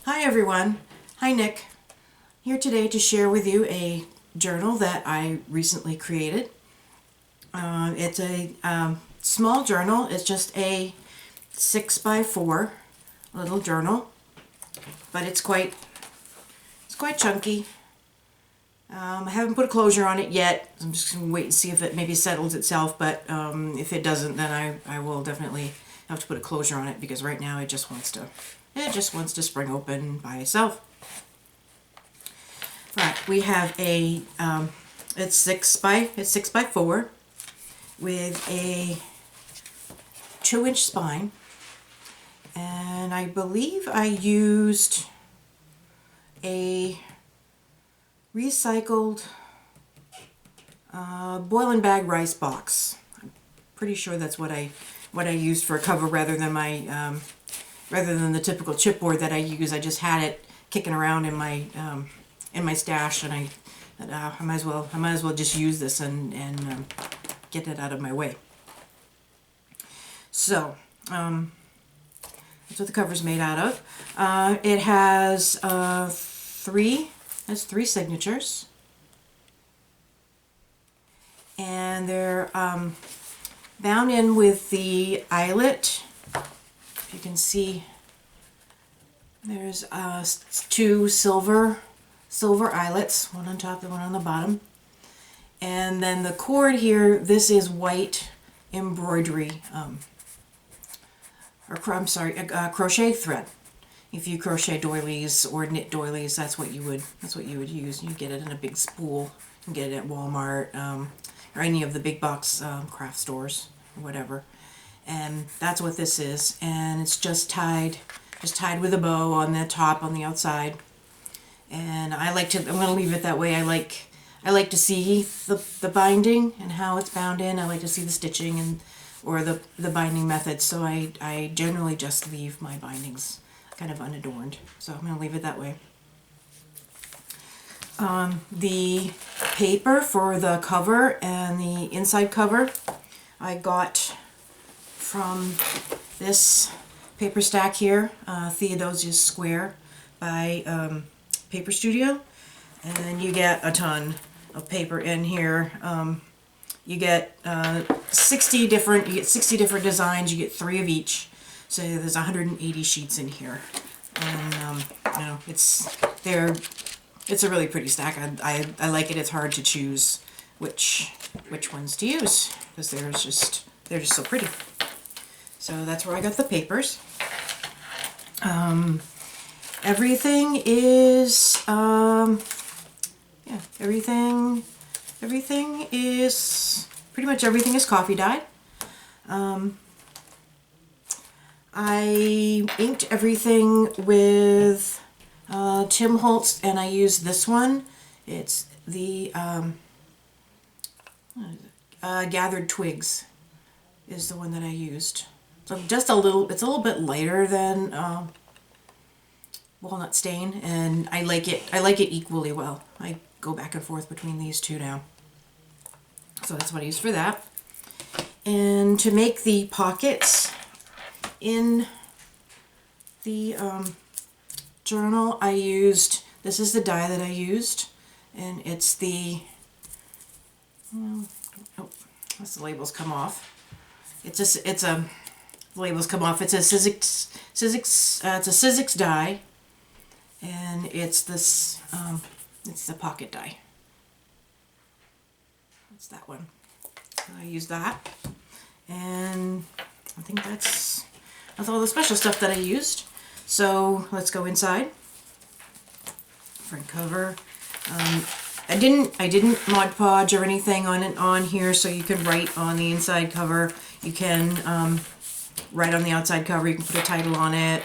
Hi everyone. Hi Nick. Here today to share with you a journal that I recently created. It's a small journal. It's just a 6x4 little journal, but it's quite chunky. I haven't put a closure on it yet. I'm just going to wait and see if it maybe settles itself, but if it doesn't, then I will definitely have to put a closure on it, because right now it just wants to spring open by itself. Right, we have a it's 6x4 with a 2-inch spine, and I believe I used a recycled boil and bag rice box. I'm pretty sure that's what I used for a cover, rather than the typical chipboard that I use. I just had it kicking around in my stash, and I might as well just use this and get it out of my way. So that's what the cover's made out of. It has three signatures, and they're bound in with the eyelet. If you can see, there's two silver eyelets, one on top and one on the bottom. And then the cord here, this is white embroidery, crochet thread. If you crochet doilies or knit doilies, that's what you would use. You get it in a big spool. You can get it at Walmart or any of the big box craft stores or whatever. And that's what this is. And it's just tied with a bow on the top, on the outside. And I'm going to leave it that way. I like to see the binding and how it's bound in. I like to see the stitching or the binding method. So I generally just leave my bindings kind of unadorned. So I'm going to leave it that way. The paper for the cover and the inside cover I got from this paper stack here, Theodosia's Square by Paper Studio. And then you get a ton of paper in here. You get 60 different designs. You get 3 of each. So there's 180 sheets in here, and it's a really pretty stack. I like it. It's hard to choose which ones to use, because they're just so pretty. So that's where I got the papers. Everything is pretty much everything is coffee dyed. I inked everything with Tim Holtz, and I used this one. It's the Gathered Twigs is the one that I used. So it's a little bit lighter than Walnut Stain, and I like it equally well. I go back and forth between these two now. So that's what I used for that. And to make the pockets in the journal, I used, this is the die that I used, and it's the, as the labels come off, it's a Sizzix die, and it's this, it's the pocket die. It's that one. So I used that, and I think that's all the special stuff that I used. So let's go inside. Front cover. I didn't Mod Podge or anything on here, so you can write on the inside cover. You can write on the outside cover. You can put a title on it.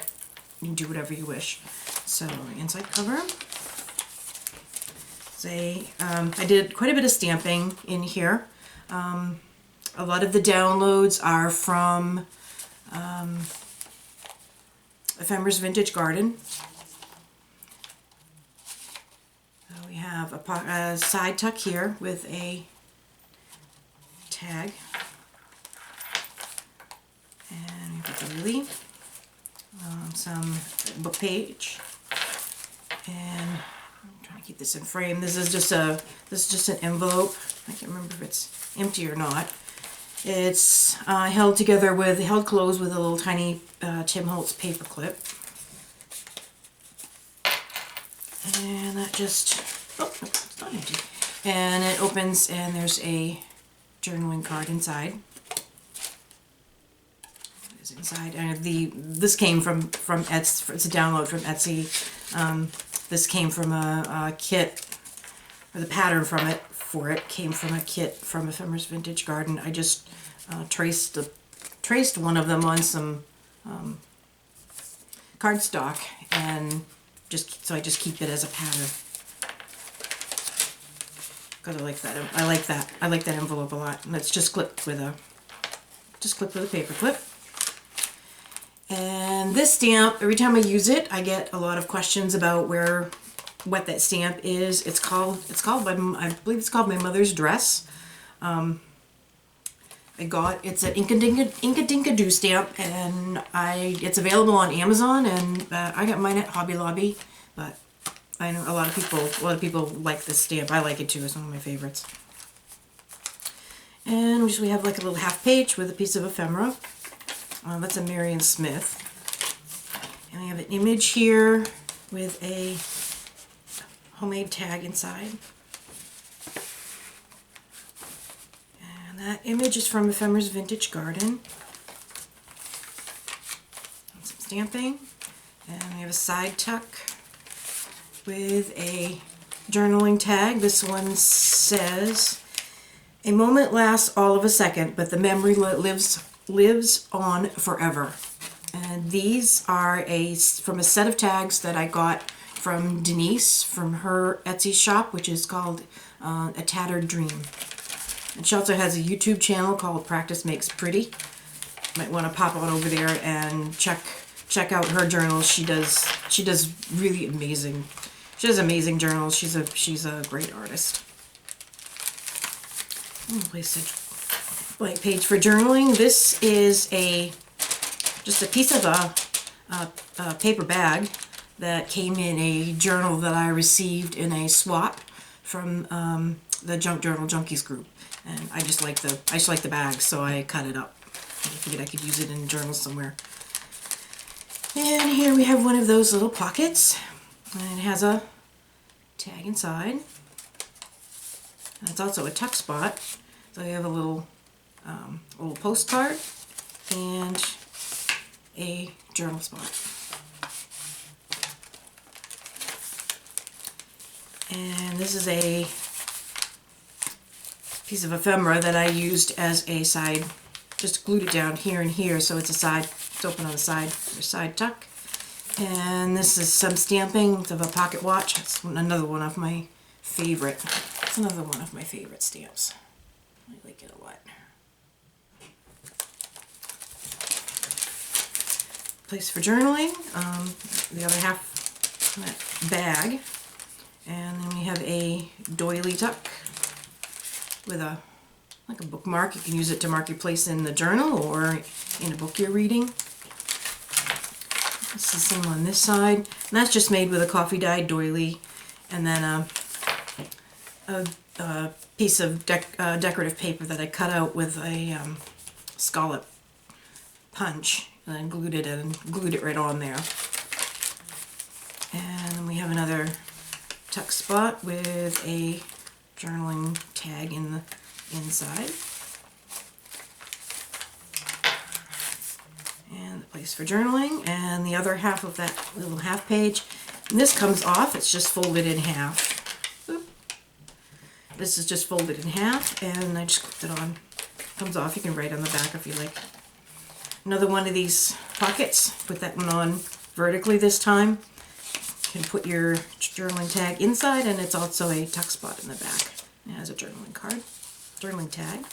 You can do whatever you wish. So the inside cover. I did quite a bit of stamping in here. A lot of the downloads are from Ephemeris Vintage Garden. So we have a side tuck here with a tag, and we put the lily, some book page, And I'm trying to keep this in frame. This is just an envelope. I can't remember if it's empty or not. It's held closed with a little tiny Tim Holtz paper clip. And that just, oh, no, it's not empty. And it opens and there's a journaling card inside. It's inside, and this came from Etsy. It's a download from Etsy. This came from a kit, or the pattern for it came from a kit from Ephemeris Vintage Garden. I just traced one of them on some cardstock, and so I just keep it as a pattern because I like that envelope a lot. And it's just clipped with a paper clip. And this stamp, every time I use it, I get a lot of questions about what that stamp is. It's called I believe it's called My Mother's Dress. It's an Inka Dinka Doo stamp, and it's available on Amazon, and I got mine at Hobby Lobby, but I know a lot of people like this stamp. I like it too. It's one of my favorites. And we have like a little half page with a piece of ephemera. That's a Marion Smith. And we have an image here with a homemade tag inside. And that image is from Ephemeris Vintage Garden. And some stamping. And we have a side tuck with a journaling tag. This one says, "A moment lasts all of a second, but the memory lives on forever." And these are from a set of tags that I got from Denise from her Etsy shop, which is called A Tattered Dream. And she also has a YouTube channel called Practice Makes Pretty. Might want to pop on over there and check out her journals. She does really amazing. She does amazing journals. She's a great artist. Place a blank page for journaling. This is just a piece of a paper bag that came in a journal that I received in a swap from the Junk Journal Junkies group, and I just like the bag, so I cut it up. I figured I could use it in a journal somewhere. And here we have one of those little pockets, and it has a tag inside. And it's also a tuck spot, so you have a little postcard and a journal spot. And this is a piece of ephemera that I used as a side, just glued it down here and here, so it's open on the side tuck. And this is some stamping of a pocket watch. It's another one of my favorite. It's another one of my favorite stamps. I like it a lot. Place for journaling. The other half of that bag. And then we have a doily tuck with like a bookmark. You can use it to mark your place in the journal or in a book you're reading. It's the same on this side. And that's just made with a coffee dyed doily, and then a piece of decorative paper that I cut out with a scallop punch, and then glued it right on there. And then we have another tuck spot with a journaling tag in the inside. And the place for journaling, and the other half of that little half page. And this comes off, it's just folded in half. Oop. This is just folded in half, and I just clipped it on. Comes off, you can write on the back if you like. Another one of these pockets, put that one on vertically this time. You can put your journaling tag inside, and it's also a tuck spot in the back. It has a journaling card, journaling tag.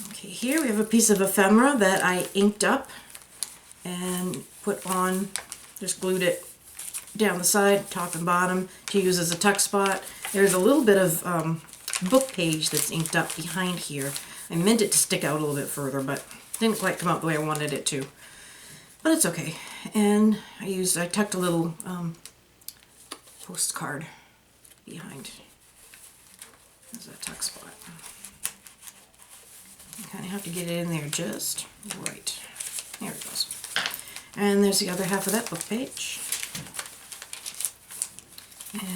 Okay, here we have a piece of ephemera that I inked up and put on, just glued it down the side, top and bottom, to use as a tuck spot. There's a little bit of book page that's inked up behind here. I meant it to stick out a little bit further, but Didn't quite come out the way I wanted it to, but it's okay. And I tucked a little postcard behind. There's a tuck spot. You kind of have to get it in there just right. There it goes. And there's the other half of that book page.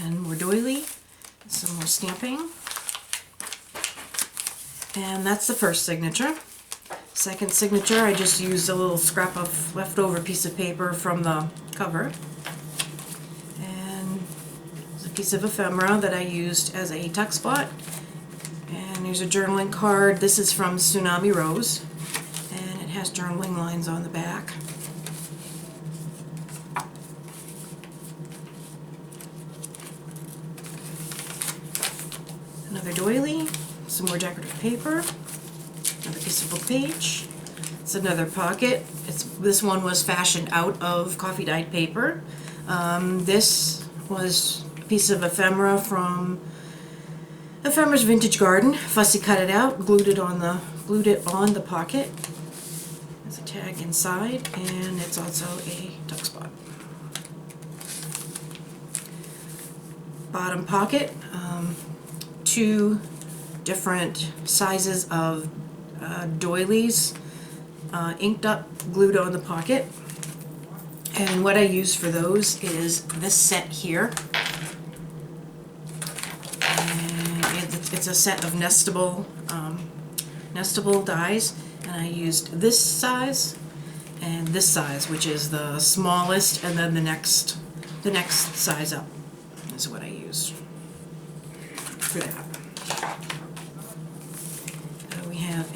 And more doily, some more stamping. And that's the first signature. Second signature, I just used a little scrap of leftover piece of paper from the cover. And there's a piece of ephemera that I used as a tuck spot. And there's a journaling card. This is from Tsunami Rose. And it has journaling lines on the back. Another doily, some more decorative paper, another piece of book page. It's another pocket. This one was fashioned out of coffee dyed paper. This was a piece of ephemera from Ephemera's Vintage Garden. Fussy cut it out, glued it on the pocket. There's a tag inside, and it's also a tuck spot. Bottom pocket. Two different sizes of doilies inked up, glued on the pocket. And what I use for those is this set here. And it's a set of nestable dies, and I used this size and this size, which is the smallest, and then the next size up is what I used for that. We have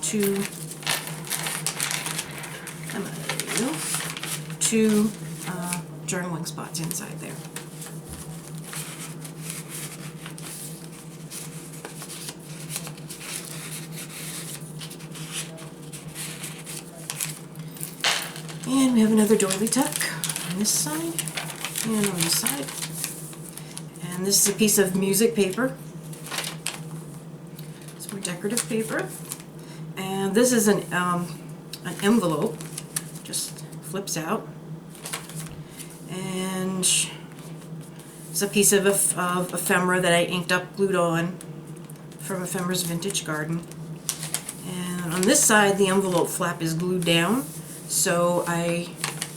two journaling spots inside there. And we have another doily tuck on this side and on this side. And this is a piece of music paper. Some more decorative paper. And this is an envelope. Just flips out. And it's a piece of ephemera that I inked up, glued on from Ephemera's Vintage Garden. And on this side, the envelope flap is glued down. So I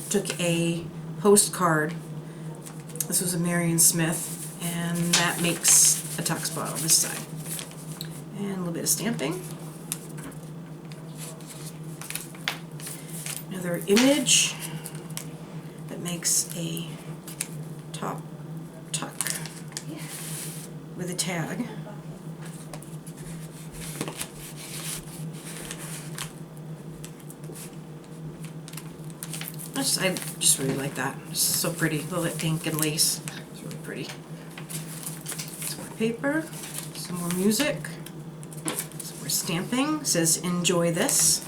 took a postcard. This was a Marion Smith. And that makes a tuck spot on this side. And a little bit of stamping. Another image that makes a top tuck with a tag. I just really like that. It's so pretty. A little ink and lace. It's really pretty. Some more paper, some more music, some more stamping. It says enjoy this.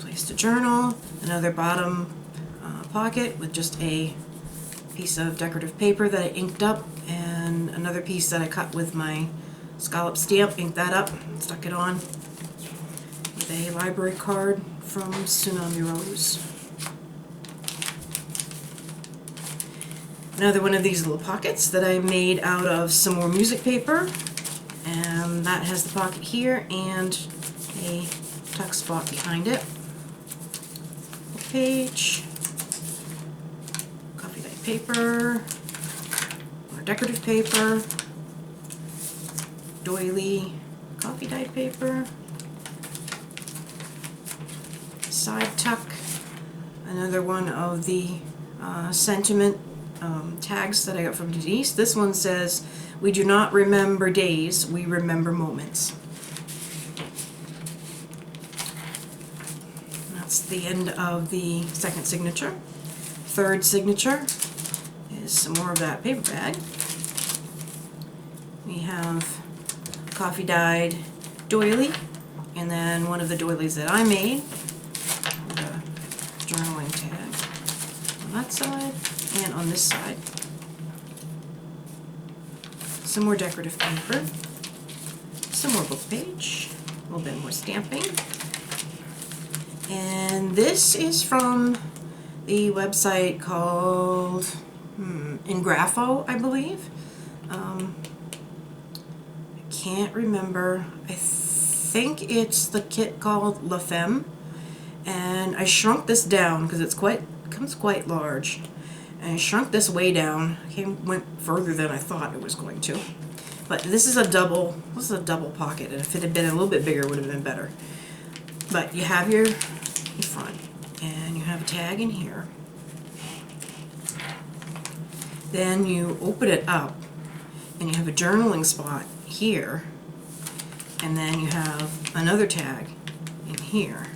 Place to journal. Another bottom pocket with just a piece of decorative paper that I inked up, and another piece that I cut with my scallop stamp, inked that up, stuck it on with a library card from Tsunami Rose. Another one of these little pockets that I made out of some more music paper, and that has the pocket here and a tuck spot behind it. Page, coffee dyed paper, more decorative paper, doily, coffee dyed paper, side tuck, another one of the sentiment tags that I got from Denise. This one says, "We do not remember days, we remember moments." That's the end of the second signature. Third signature is some more of that paper bag. We have coffee dyed doily, and then one of the doilies that I made with a journaling tag on that side and on this side. Some more decorative paper, some more book page, a little bit more stamping, And this is from the website called Ingrapho, I believe. I can't remember. I think it's the kit called La Femme, and I shrunk this down because it comes quite large, and I shrunk this way down. Went further than I thought it was going to, but this is a double pocket, and if it had been a little bit bigger, it would have been better. But you have your front, and you have a tag in here. Then you open it up, and you have a journaling spot here, and then you have another tag in here,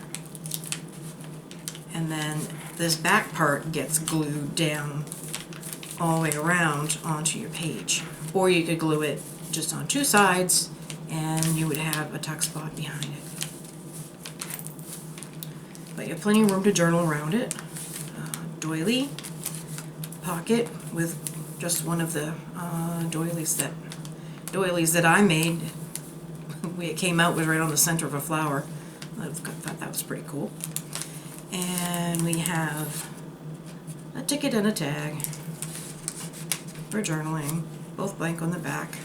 and then this back part gets glued down all the way around onto your page, or you could glue it just on two sides and you would have a tuck spot behind it. But you have plenty of room to journal around it. Doily pocket with just one of the doilies that I made. The way it came out was right on the center of a flower. I thought that was pretty cool. And we have a ticket and a tag for journaling, both blank on the back.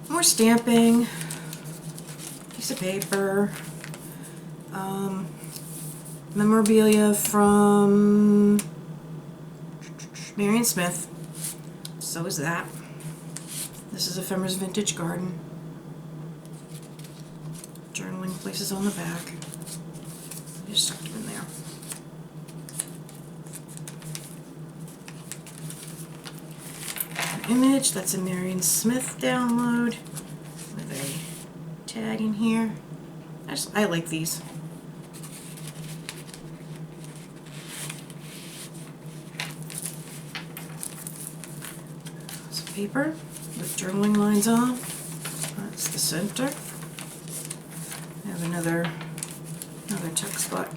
More stamping, piece of paper, memorabilia from Marion Smith. So is that. This is Ephemera's Vintage Garden. Journaling places on the back. Just stuck them in there. An image, that's a Marion Smith download with a tag in here. I like these. Some paper with journaling lines on. That's the center. I have another tuck spot.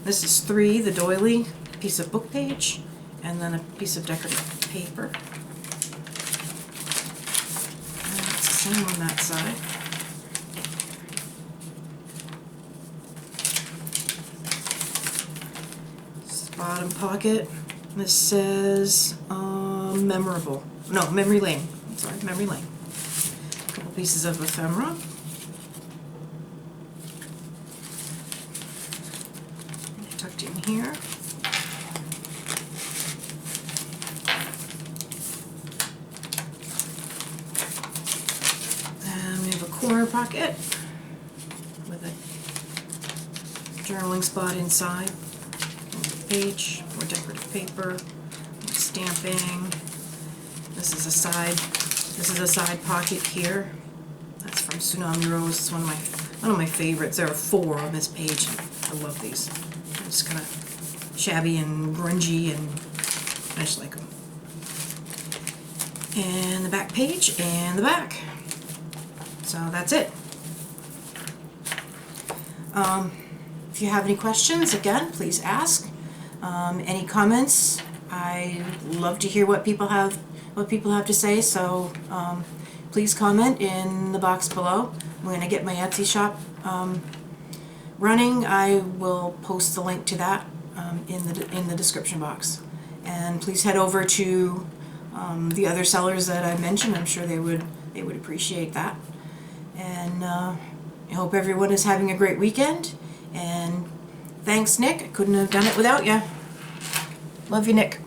This is 3, the doily, piece of book page, and then a piece of decorative paper. And it's the same on that side. This is the bottom pocket. This says memorable. No, Memory Lane. I'm sorry, Memory Lane. A couple pieces of ephemera. Tucked in here. And we have a corner pocket with a journaling spot inside. Page, more decorative paper, stamping. This is a side pocket here. That's from Tsunami Rose. It's one of my favorites. There are 4 on this page. I love these. They're just kind of shabby and grungy, and I just like them. And the back page and the back. So that's it. If you have any questions, again, please ask. Any comments? I love to hear what people have to say. So please comment in the box below. When I get my Etsy shop running, I will post the link to that in the description box. And please head over to the other sellers that I mentioned. I'm sure they would appreciate that. And I hope everyone is having a great weekend. And thanks, Nick. I couldn't have done it without you. Love you, Nick.